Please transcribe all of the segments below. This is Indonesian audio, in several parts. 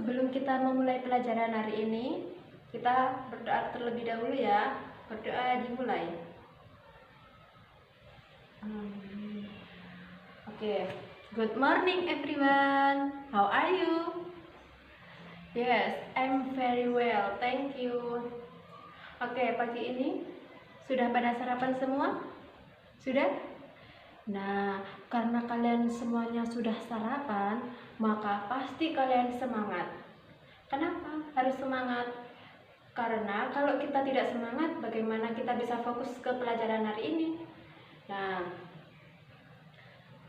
Sebelum kita memulai pelajaran hari ini, kita berdoa terlebih dahulu ya. Berdoa dimulai. Oke. Good morning everyone. How are you? Yes, I'm very well. Thank you. Oke, pagi ini sudah pada sarapan semua? Sudah? Nah, karena kalian semuanya sudah sarapan, maka pasti kalian semangat. Kenapa harus semangat? Karena kalau kita tidak semangat, bagaimana kita bisa fokus ke pelajaran hari ini? Nah,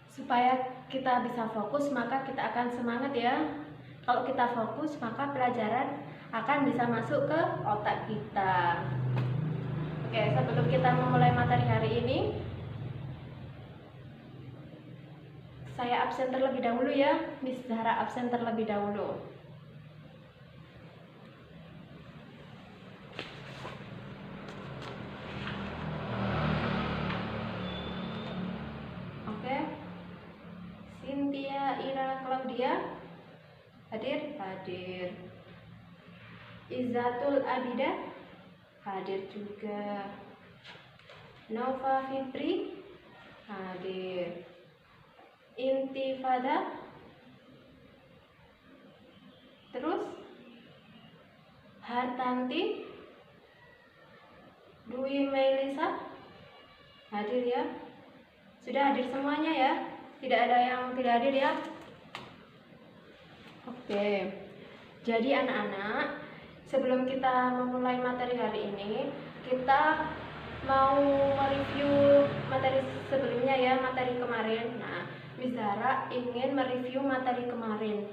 supaya kita bisa fokus, maka kita akan semangat ya. Kalau kita fokus, maka pelajaran akan bisa masuk ke otak kita. Oke, sebelum kita memulai materi hari ini, saya absen terlebih dahulu ya. Miss Zahra absen terlebih dahulu. Oke. Cynthia, Ira, Claudia hadir? Hadir. Izzatul Abida hadir juga. Nova Fitri hadir. Intifada, terus Hartanti, Dwi Melisa hadir ya. Sudah hadir semuanya ya, tidak ada yang tidak hadir ya. Oke, jadi anak-anak, sebelum kita memulai materi hari ini, kita mau mereview materi sebelumnya ya, materi kemarin. Nah, Miss Zahra ingin mereview materi kemarin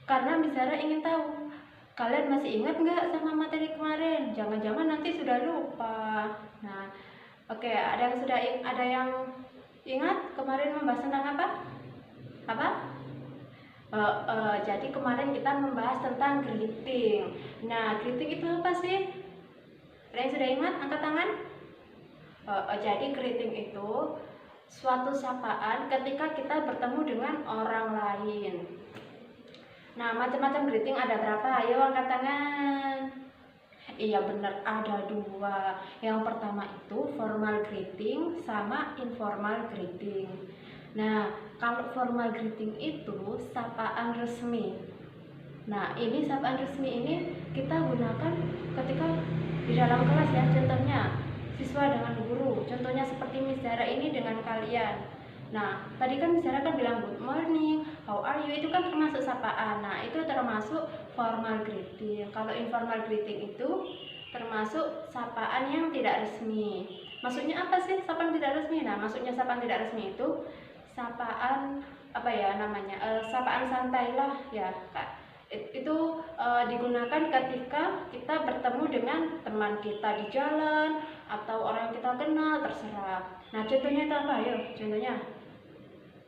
karena Miss Zahra ingin tahu kalian masih ingat nggak sama materi kemarin. Jangan-jangan nanti sudah lupa. Nah, oke, ada yang ingat kemarin membahas tentang apa? Jadi kemarin kita membahas tentang greeting. Nah, greeting itu apa sih? Ada yang sudah ingat? Angkat tangan. Jadi greeting itu suatu sapaan ketika kita bertemu dengan orang lain. Nah, macam-macam greeting ada berapa? Ayo angkat tangan. Iya benar, ada 2. Yang pertama itu formal greeting sama informal greeting. Nah, kalau formal greeting itu sapaan resmi. Nah, ini sapaan resmi ini kita gunakan ketika di dalam kelas ya. Contohnya siswa dengan guru. Contohnya seperti Miss Zahra ini dengan kalian. Nah, tadi kan Miss Zahra kan bilang good morning, how are you, itu kan termasuk sapaan. Nah, itu termasuk formal greeting. Kalau informal greeting itu termasuk sapaan yang tidak resmi. Maksudnya apa sih sapaan tidak resmi? Nah, maksudnya sapaan tidak resmi itu sapaan apa ya namanya? Sapaan santai lah ya, Kak. Itu digunakan ketika kita bertemu dengan teman kita di jalan atau orang yang kita kenal, terserah. Nah, contohnya itu apa? Ayo,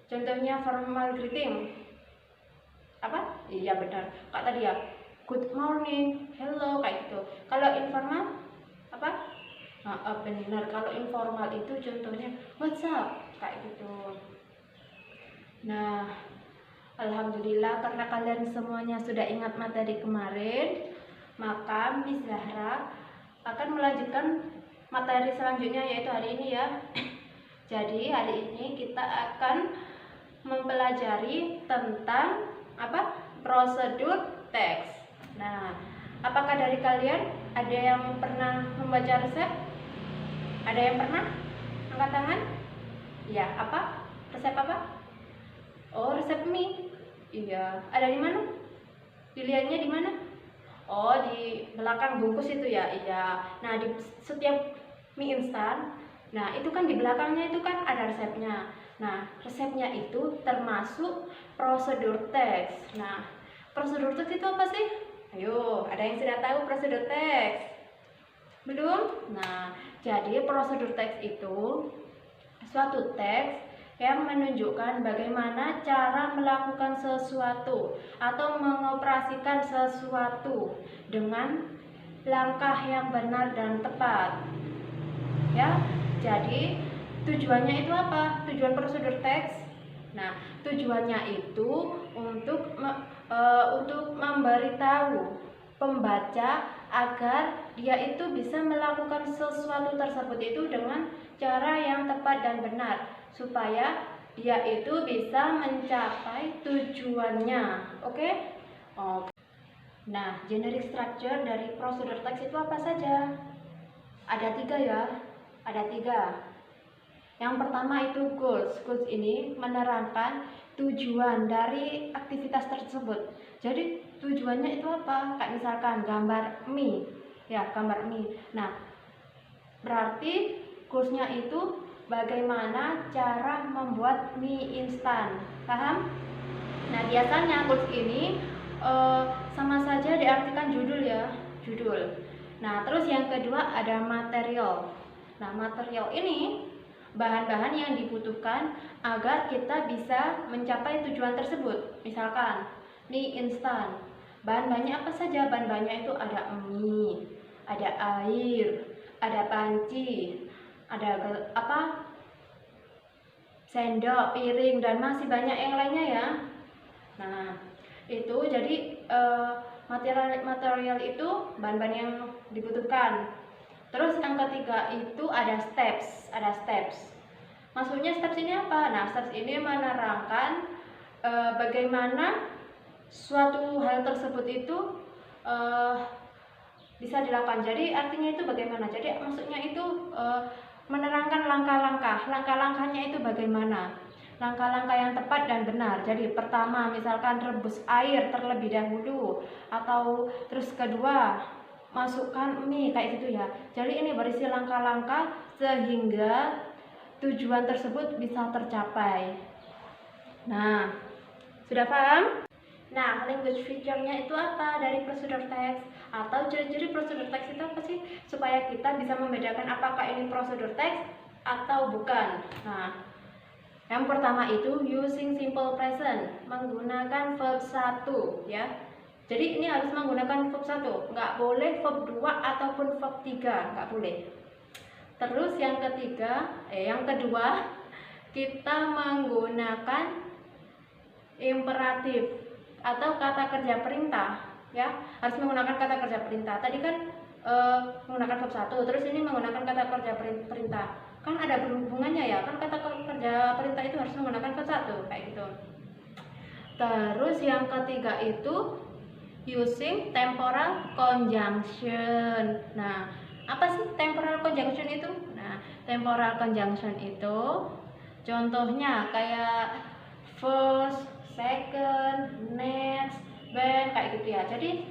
contohnya formal greeting apa? Iya benar, Kak tadi ya, good morning, hello, kayak gitu. Kalau informal apa? Benar, kalau informal itu contohnya what's up, kayak gitu. Nah, alhamdulillah karena kalian semuanya sudah ingat materi kemarin, maka Miss Zahra akan melanjutkan materi selanjutnya yaitu hari ini ya. Jadi hari ini kita akan mempelajari tentang apa? Prosedur teks. Nah, apakah dari kalian ada yang pernah membaca resep? Ada yang pernah? Angkat tangan. Ya, apa? Resep apa? Oh, resep mie. Iya, ada di mana? Pilihannya di mana? Oh, di belakang bungkus itu ya. Iya. Nah, di setiap mie instan, nah itu kan di belakangnya itu kan ada resepnya. Nah, resepnya itu termasuk prosedur teks. Nah, prosedur teks itu apa sih? Ayo, ada yang sudah tahu prosedur teks? Belum? Nah, jadi prosedur teks itu suatu teks yang menunjukkan bagaimana cara melakukan sesuatu atau mengoperasikan sesuatu dengan langkah yang benar dan tepat. Ya, jadi tujuannya itu apa? Tujuan prosedur teks Nah, tujuannya itu untuk memberitahu pembaca agar dia itu bisa melakukan sesuatu tersebut itu dengan cara yang tepat dan benar, supaya dia itu bisa mencapai tujuannya. Oke? Oke. Nah, generic structure dari prosedur teks itu apa saja? Ada 3 ya. Ada 3. Yang pertama itu goals. Goals ini menerangkan tujuan dari aktivitas tersebut. Jadi tujuannya itu apa? Kayak misalkan gambar mie, ya gambar mie. Nah, berarti goalsnya itu bagaimana cara membuat mie instan. Paham? Nah, biasanya goals ini sama saja diartikan judul ya, judul. Nah, terus yang kedua ada material. Nah, material ini bahan-bahan yang dibutuhkan agar kita bisa mencapai tujuan tersebut. Misalkan mie instan, bahan-bahannya apa saja? Bahan-bahannya itu ada mie, ada air, ada panci, ada sendok, piring, dan masih banyak yang lainnya ya. Nah, itu jadi material itu bahan-bahan yang dibutuhkan. Terus yang ketiga itu ada steps. Maksudnya steps ini apa? Nah, steps ini menerangkan bagaimana suatu hal tersebut itu bisa dilakukan. Jadi artinya itu bagaimana? Jadi maksudnya itu menerangkan langkah-langkah. Langkah-langkahnya itu bagaimana? Langkah-langkah yang tepat dan benar. Jadi pertama misalkan rebus air terlebih dahulu, atau terus kedua masukkan mie, kayak gitu ya. Jadi ini berisi langkah-langkah sehingga tujuan tersebut bisa tercapai. Nah, sudah paham? Nah, language feature-nya itu apa dari prosedur teks? Atau ciri-ciri prosedur teks itu apa sih? Supaya kita bisa membedakan apakah ini prosedur teks atau bukan. Nah, yang pertama itu using simple present, menggunakan verb 1 ya. Jadi ini harus menggunakan verb 1, nggak boleh verb 2 ataupun verb 3, nggak boleh. Terus yang kedua, kita menggunakan imperatif atau kata kerja perintah ya. Harus menggunakan kata kerja perintah. Tadi kan menggunakan verb 1, terus ini menggunakan kata kerja perintah. Kan ada hubungannya ya, kan kata kerja perintah itu harus menggunakan verb 1 kayak gitu. Terus yang ketiga itu using temporal conjunction. Nah, apa sih temporal conjunction itu? Nah, temporal conjunction itu contohnya kayak first, second, next, when, kayak gitu ya. Jadi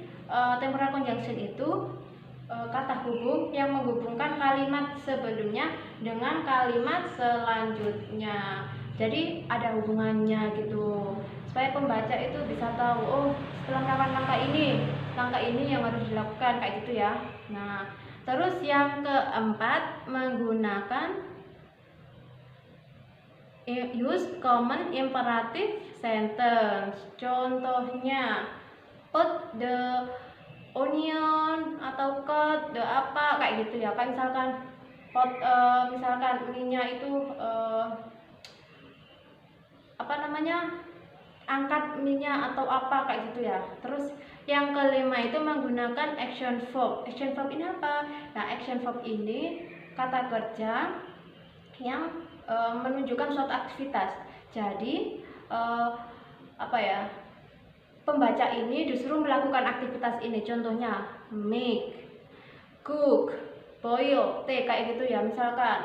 temporal conjunction itu kata hubung yang menghubungkan kalimat sebelumnya dengan kalimat selanjutnya. Jadi ada hubungannya gitu, supaya pembaca itu bisa tahu, oh setelah melakukan langkah ini yang harus dilakukan, kayak gitu ya. Nah, terus yang keempat menggunakan use common imperative sentence. Contohnya put the onion atau cut the apa, kayak gitu ya. Kayak misalkan misalkan mie-nya itu angkat mie-nya atau apa, kayak gitu ya. Terus yang kelima itu menggunakan action verb. Action verb ini apa? Nah, action verb ini kata kerja yang menunjukkan suatu aktivitas. Jadi pembaca ini disuruh melakukan aktivitas ini. Contohnya make, cook, boil, kayak gitu ya. Misalkan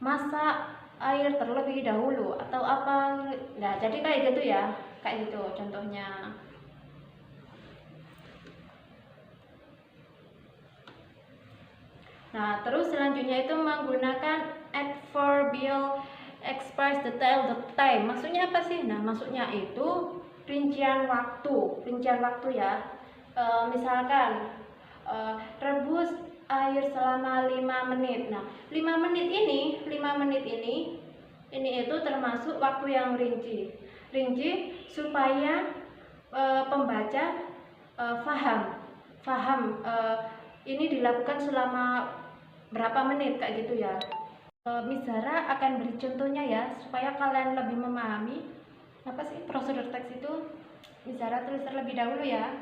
masak air terlebih dahulu atau apa. Nah, jadi kayak gitu ya, kayak gitu contohnya. Nah, terus selanjutnya itu menggunakan adverbial express detail the time. Maksudnya apa sih? Nah, maksudnya itu rincian waktu ya. Misalkan rebus air selama 5 menit. Nah, 5 menit ini itu termasuk waktu yang rinci supaya pembaca paham ini dilakukan selama berapa menit, kayak gitu ya. Miss Zara akan beri contohnya ya, supaya kalian lebih memahami apa sih prosedur teks itu. Miss Zara tulis terlebih dahulu ya.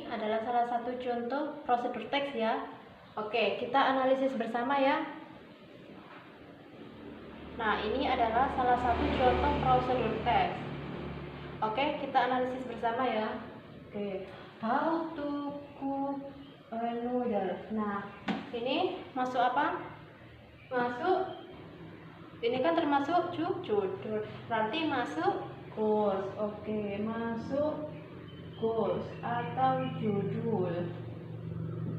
Adalah salah satu contoh prosedur teks ya. Oke, kita analisis bersama ya. Nah, ini adalah salah satu contoh prosedur teks. Oke, kita analisis bersama ya. Oke, how to cook a noodle. Nah, ini masuk apa? Masuk, ini kan termasuk judul, berarti masuk goals. Oke, masuk goals atau judul.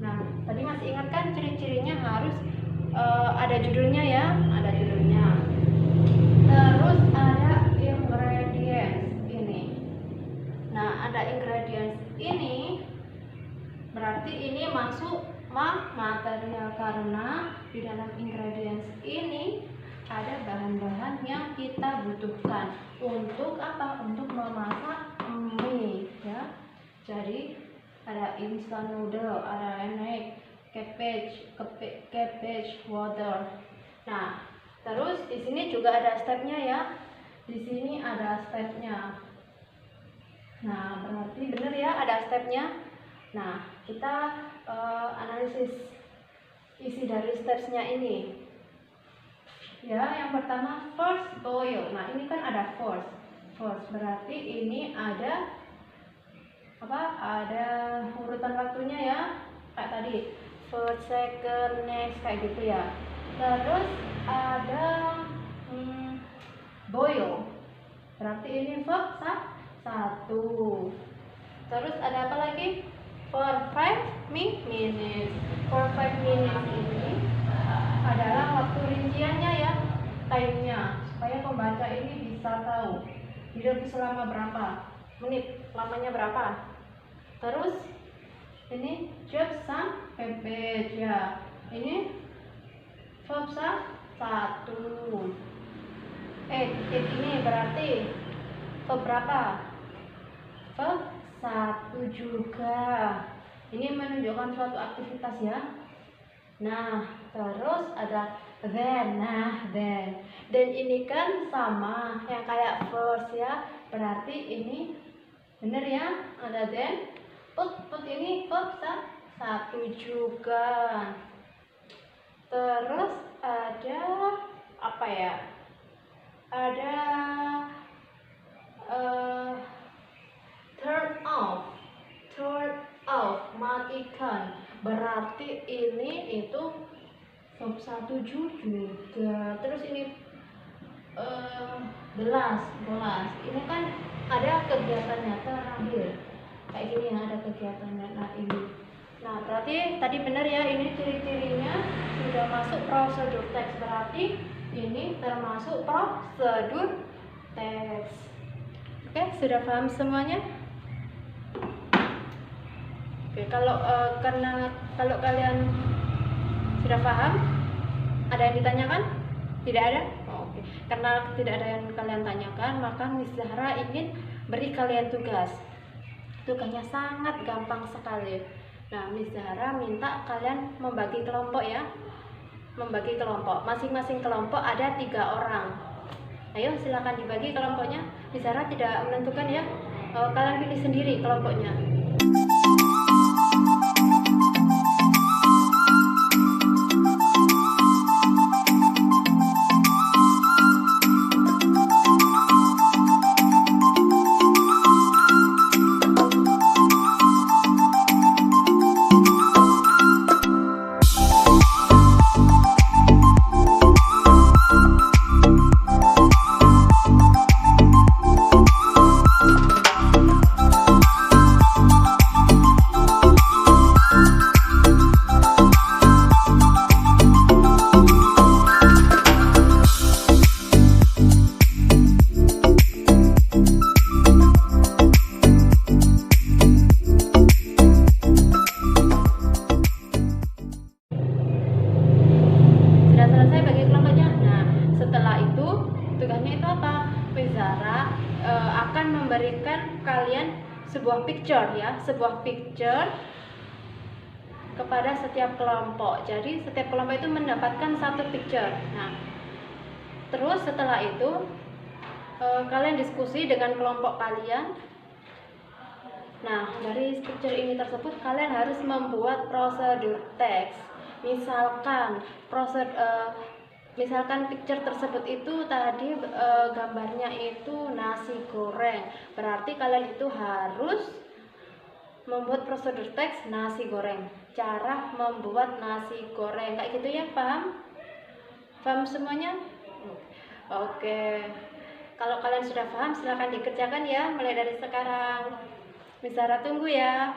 Nah, tadi masih ingat kan ciri-cirinya harus ada judulnya ya, ada judulnya. Terus ada ingredients ini. Nah, ada ingredients ini berarti ini masuk material, karena di dalam ingredients ini ada bahan-bahan yang kita butuhkan untuk apa? Untuk memasak mie ya. Jadi ada instant noodle, ada egg, cabbage, water. Nah, terus di sini juga ada stepnya ya. Di sini ada stepnya. Nah, berarti benar ya, ada stepnya. Nah, kita analisis isi dari stepsnya ini. Ya, yang pertama first boil. Nah, ini kan ada first berarti ini ada apa? Ada urutan waktunya ya, kayak tadi first, second, next, kayak gitu ya. Terus ada boil, berarti ini verb satu. Terus ada apa lagi? For 5 minutes. For 5 minutes ini adalah waktu rinciannya ya, time-nya, supaya pembaca ini bisa tahu hidup selama berapa menit, lamanya berapa. Terus ini job sampai page ya, ini verb satu. Ini berarti verb berapa? Verb satu juga. Ini menunjukkan suatu aktivitas ya. Nah, terus ada then. Nah, then ini kan sama yang kayak first ya, berarti ini bener ya, ada then. Put ini verb satu juga. Terus ada apa ya? Ada turn off, matikan. Berarti ini itu verb satu juga. Terus ini gelas. Ini kan ada kegiatannya terakhir. kegiatannya. Nah ini, nah berarti tadi benar ya, ini ciri-cirinya sudah masuk prosedur teks, berarti ini termasuk prosedur teks. Oke, sudah paham semuanya? Oke, karena kalau kalian sudah paham, ada yang ditanyakan? Tidak ada? Oh, oke. Karena tidak ada yang kalian tanyakan, maka Miss Zahra ingin beri kalian tugas. Tugasnya sangat gampang sekali. Nah, Miss Zahra minta kalian membagi kelompok ya. Membagi kelompok. Masing-masing kelompok ada 3 orang. Ayo silakan dibagi kelompoknya. Miss Zahra tidak menentukan ya. Kalian pilih sendiri kelompoknya. Memberikan kalian sebuah picture ya, sebuah picture kepada setiap kelompok. Jadi setiap kelompok itu mendapatkan satu picture. Nah, terus setelah itu kalian diskusi dengan kelompok kalian. Nah, dari picture ini tersebut kalian harus membuat prosedur teks. Misalkan picture tersebut itu tadi gambarnya itu nasi goreng, berarti kalian itu harus membuat prosedur teks nasi goreng, cara membuat nasi goreng, kayak gitu ya. Paham? Paham semuanya? Oke, kalau kalian sudah paham silahkan dikerjakan ya, mulai dari sekarang. Miss Zahra tunggu ya.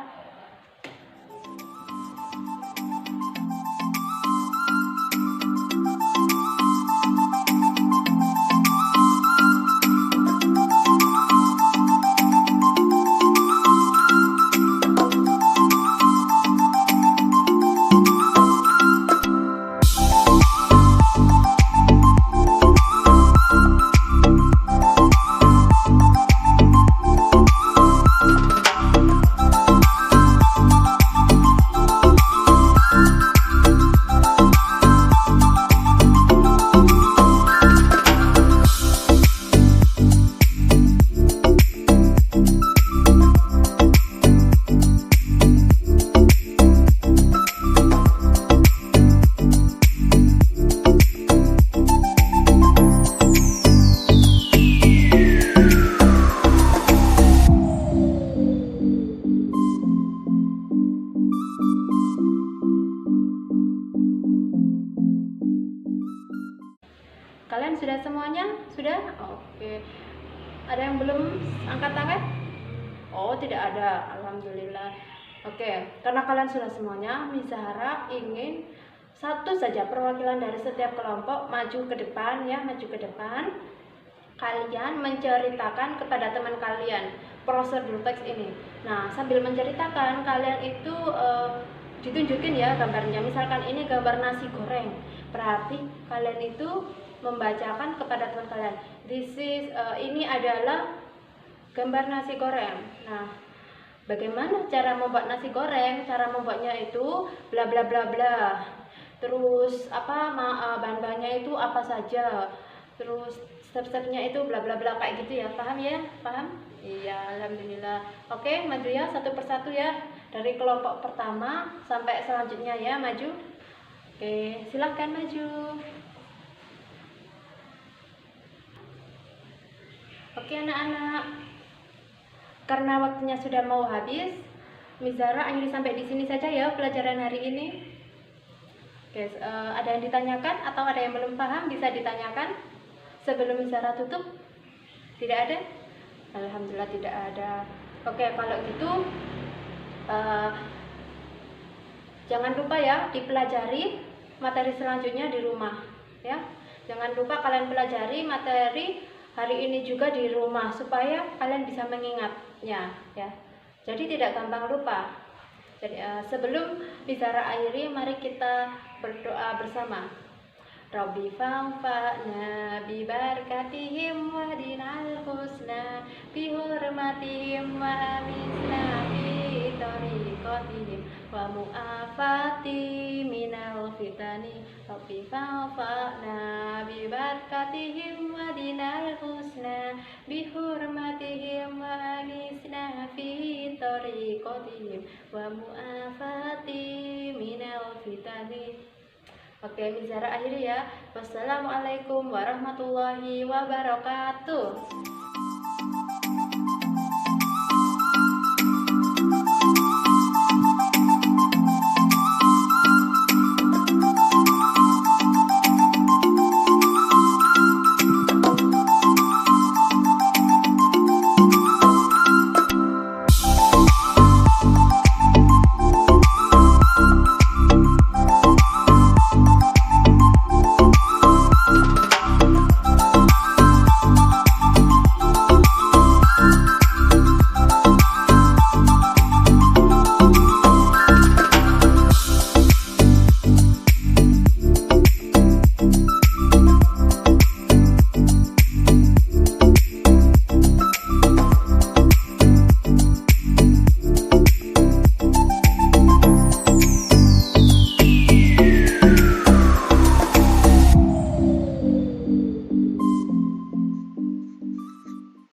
Kalian sudah semuanya? Sudah? Oke. Ada yang belum angkat tangan? Oh, tidak ada. Alhamdulillah. Oke, karena kalian sudah semuanya, Miss Zahra ingin satu saja perwakilan dari setiap kelompok maju ke depan ya, maju ke depan. Kalian menceritakan kepada teman kalian prosedur teks ini. Nah, sambil menceritakan kalian itu ditunjukin ya gambarnya. Misalkan ini gambar nasi goreng, berarti kalian itu membacakan kepada teman kalian, ini adalah gambar nasi goreng. Nah, bagaimana cara membuat nasi goreng? Cara membuatnya itu bla bla bla bla. Terus bahan-bahannya itu apa saja? Terus step-stepnya itu bla bla bla, kayak gitu ya. Paham ya? Paham? Iya, alhamdulillah. Oke, maju ya satu persatu ya. Dari kelompok pertama sampai selanjutnya ya, maju. Oke, silahkan maju. Oke anak-anak, karena waktunya sudah mau habis, Miss Zahra akhiri sampai di sini saja ya pelajaran hari ini. Oke, ada yang ditanyakan atau ada yang belum paham bisa ditanyakan sebelum Miss Zahra tutup? Tidak ada? Alhamdulillah tidak ada. Oke, kalau gitu Eh, jangan lupa ya dipelajari materi selanjutnya di rumah ya. Jangan lupa kalian pelajari materi hari ini juga di rumah supaya kalian bisa mengingatnya ya. Jadi tidak gampang lupa. Jadi sebelum bicara akhiri, mari kita berdoa bersama. Rabbi fanfa'na bi barakatihim wahdinal husna bi hurmatihim wa amisna fi tariqatihim wa mu'afati minal fitani. Rabbi fanfa'na bi barakatihim wahdinal husna bi hurmatihim wa amisna fi tariqatihim wa mu'afati minal fitani. Oke, bicara akhir ya. Wassalamualaikum warahmatullahi wabarakatuh.